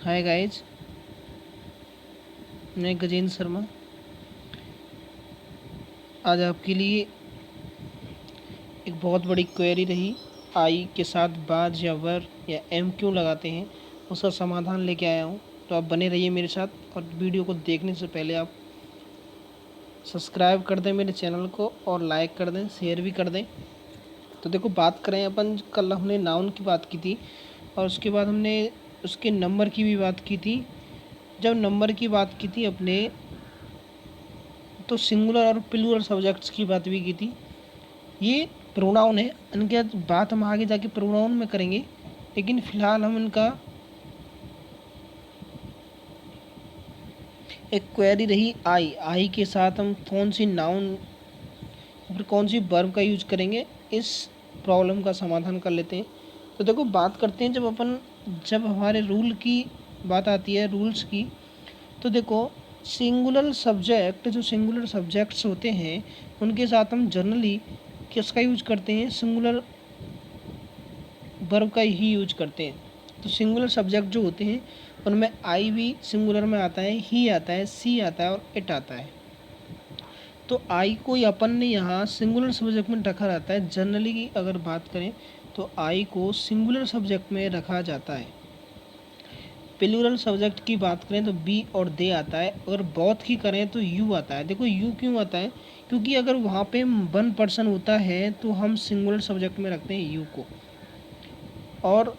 Hi guys, मैं गजेंद्र शर्मा आज आपके लिए एक बहुत बड़ी क्वेरी रही। आई के साथ बाज या वर या एम क्यों लगाते हैं, उसका समाधान लेके आया हूँ। तो आप बने रहिए मेरे साथ, और वीडियो को देखने से पहले आप सब्सक्राइब कर दें मेरे चैनल को, और लाइक कर दें, शेयर भी कर दें। तो देखो, बात करें अपन, कल हमने नाउन की बात की थी और उसके बाद हमने उसके नंबर की भी बात की थी। जब नंबर की बात की थी अपने, तो सिंगुलर और प्लूरल सब्जेक्ट्स की बात भी की थी। ये प्रोनाउन है, इनके बात हम आगे जाके प्रोनाउन में करेंगे, लेकिन फ़िलहाल हम इनका एक क्वेरी रही। आई के साथ हम कौन सी नाउन फिर कौन सी वर्ब का यूज करेंगे, इस प्रॉब्लम का समाधान कर लेते हैं। तो देखो, बात करते हैं जब हमारे रूल की बात आती है, रूल्स की। तो देखो, जो सिंगुलर सब्जेक्ट्स होते हैं उनके साथ हम जनरली किसका यूज करते हैं, सिंगुलर वर्ब का ही यूज करते हैं। तो सिंगुलर सब्जेक्ट जो होते हैं उनमें आई भी सिंगुलर में आता है, ही आता है, सी आता है और इट आता है। तो आई को अपन ने यहाँ सिंगुलर सब्जेक्ट में रखा रहता है। जनरली की अगर बात करें तो आई को सिंगुलर सब्जेक्ट में रखा जाता है। प्लूरल सब्जेक्ट की बात करें तो बी और दे आता है। अगर बोथ की करें तो यू आता है। देखो, यू क्यों आता है, क्योंकि अगर वहाँ पे वन पर्सन होता है तो हम सिंगुलर सब्जेक्ट में रखते हैं यू को, और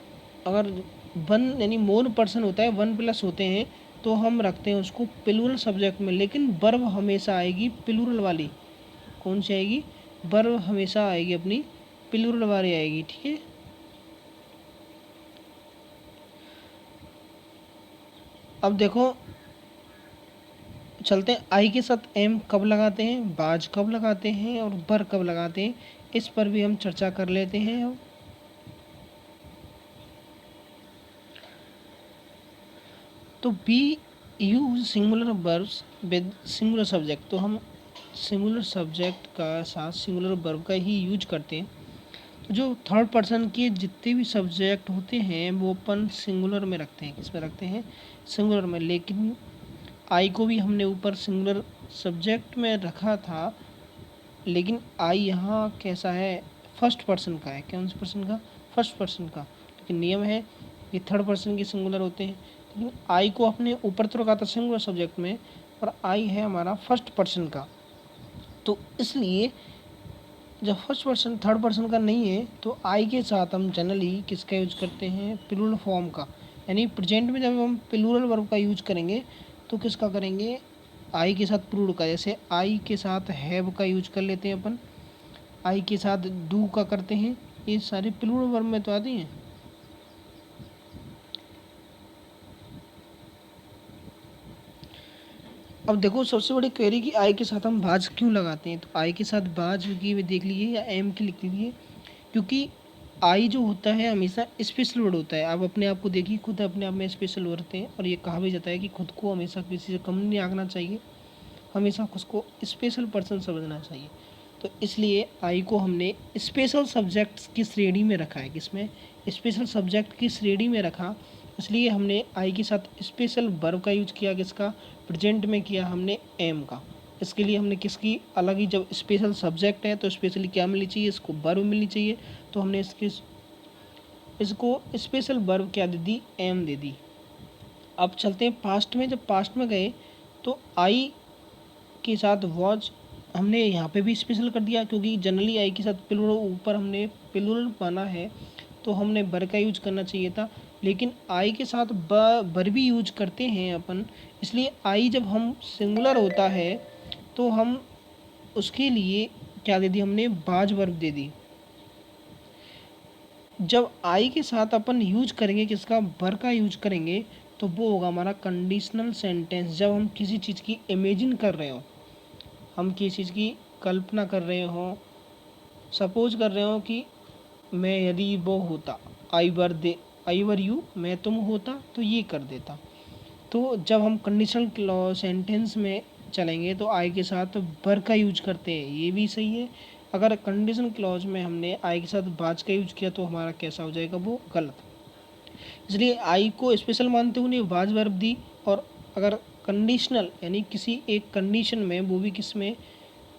अगर वन यानी मोर पर्सन होता है, वन प्लस होते हैं, तो हम रखते हैं उसको प्लूरल सब्जेक्ट में। लेकिन वर्ब हमेशा आएगी प्लूरल वाली। कौन सी आएगी? वर्ब हमेशा आएगी अपनी प्लूरल वाली आएगी, ठीक है। अब देखो, चलते हैं आई के साथ एम कब लगाते हैं, बाज कब लगाते हैं और बर कब लगाते हैं, इस पर भी हम चर्चा कर लेते हैं। अब तो B use singular verbs with singular subject. तो हम सिंगुलर सब्जेक्ट का साथ सिंगुलर वर्ब का ही यूज करते हैं। तो जो थर्ड पर्सन के जितने भी सब्जेक्ट होते हैं वो अपन सिंगुलर में रखते हैं। किस में रखते हैं? सिंगुलर में। लेकिन आई को भी हमने ऊपर सिंगुलर सब्जेक्ट में रखा था, लेकिन आई यहाँ कैसा है? फर्स्ट पर्सन का है। कौन से पर्सन का? फर्स्ट पर्सन का। लेकिन नियम है कि थर्ड पर्सन के सिंगुलर होते हैं। लेकिन आई को अपने ऊपर तो रखा था सिंगुलर सब्जेक्ट में, और आई है हमारा फर्स्ट पर्सन का। तो इसलिए जब फर्स्ट पर्सन थर्ड पर्सन का नहीं है तो आई के साथ हम जनरली किसका यूज करते हैं? प्लूरल फॉर्म का। यानी प्रेजेंट में जब हम प्लूरल वर्ब का यूज करेंगे तो किसका करेंगे? आई के साथ प्लूरल का। जैसे आई के साथ हैव का यूज कर लेते हैं अपन, आई के साथ डू का करते हैं। ये सारे प्लूरल वर्ब में तो आती हैं। अब देखो, सबसे बड़ी क्वेरी कि आई के साथ हम बाज क्यों लगाते हैं। तो आई के साथ बाज की भी देख लीजिए या एम की लिख लीजिए, क्योंकि आई जो होता है हमेशा स्पेशल वर्ड होता है। आप अपने आप को देखिए, खुद अपने आप में स्पेशल वर्ड हैं, और ये कहा भी जाता है कि खुद को हमेशा किसी से कम नहीं आंकना चाहिए, हमेशा खुद को स्पेशल पर्सन समझना चाहिए। तो इसलिए आई को हमने स्पेशल सब्जेक्ट्स की श्रेणी में रखा है। किसमें? स्पेशल सब्जेक्ट की श्रेणी में रखा। इसलिए हमने आई के साथ स्पेशल वर्ब का यूज किया। किसका? प्रेजेंट में किया हमने एम का। इसके लिए हमने किसकी अलग ही, जब स्पेशल सब्जेक्ट है तो स्पेशली क्या मिलनी चाहिए? इसको वर्ब मिलनी चाहिए। तो हमने इसको स्पेशल वर्ब क्या दे दी? एम दे दी। अब चलते हैं पास्ट में। जब पास्ट में गए तो आई के साथ वॉच हमने यहाँ पे भी स्पेशल कर दिया, क्योंकि जनरली आई के साथ प्लूरल ऊपर हमने प्लूरल माना है तो हमने बर का यूज करना चाहिए था। लेकिन आई के साथ बर भी यूज करते हैं अपन, इसलिए आई जब हम सिंगुलर होता है तो हम उसके लिए क्या दे दी? हमने बाज वर्ब दे दी। जब आई के साथ अपन यूज करेंगे किसका? बर का यूज करेंगे, तो वो होगा हमारा कंडीशनल सेंटेंस। जब हम किसी चीज़ की इमेजिन कर रहे हो, हम किसी चीज़ की कल्पना कर रहे हो, सपोज कर रहे हो कि मैं यदि वो होता, आई वर यू, मैं तुम होता तो ये कर देता। तो जब हम कंडीशनल सेंटेंस में चलेंगे तो आई के साथ बर का यूज करते हैं, ये भी सही है। अगर कंडीशन क्लॉज में हमने आई के साथ बाज का यूज किया तो हमारा कैसा हो जाएगा? वो गलत। इसलिए आई को स्पेशल मानते हुए वाज वर्ब दी, और अगर कंडीशनल यानी किसी एक कंडीशन में, वो भी किस में,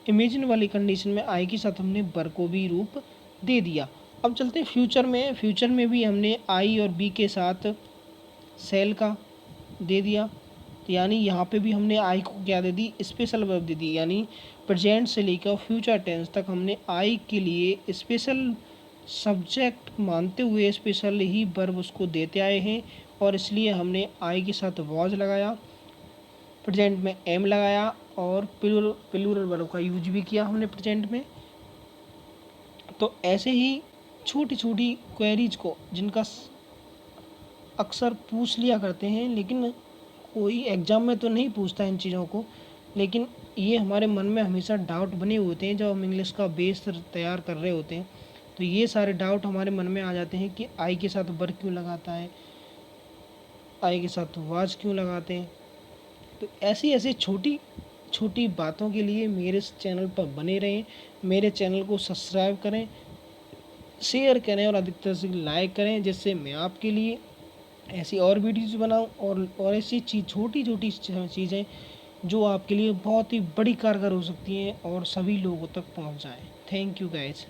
इमेजिन वाली कंडीशन में आई के साथ हमने बर को भी रूप दे दिया। अब चलते हैं फ्यूचर में। फ्यूचर में भी हमने आई और बी के साथ सेल का दे दिया, तो यानी यहाँ पे भी हमने आई को क्या दे दी, स्पेशल वर्ब दे दी। यानी प्रेजेंट से लेकर फ्यूचर टेंस तक हमने आई के लिए स्पेशल सब्जेक्ट मानते हुए स्पेशल ही वर्ब उसको देते आए हैं, और इसलिए हमने आई के साथ वॉज लगाया, प्रेजेंट में एम लगाया, और प्लूरल वर्ब का यूज भी किया हमने प्रेजेंट में। तो ऐसे ही छोटी छोटी क्वेरीज को, जिनका अक्सर पूछ लिया करते हैं, लेकिन कोई एग्ज़ाम में तो नहीं पूछता इन चीज़ों को, लेकिन ये हमारे मन में हमेशा डाउट बने होते हैं जब हम इंग्लिश का बेस तैयार कर रहे होते हैं। तो ये सारे डाउट हमारे मन में आ जाते हैं कि आई के साथ वर क्यों लगाता है, आई के साथ वाज क्यों लगाते हैं। तो ऐसी ऐसी छोटी छोटी बातों के लिए मेरे चैनल पर बने रहें, मेरे चैनल को सब्सक्राइब करें, शेयर करें और अधिकतर से लाइक करें, जिससे मैं आपके लिए ऐसी और वीडियोस बनाऊं, और ऐसी छोटी छोटी चीज़ें जो आपके लिए बहुत ही बड़ी कारगर हो सकती हैं और सभी लोगों तक पहुंच जाएं। Thank you guys.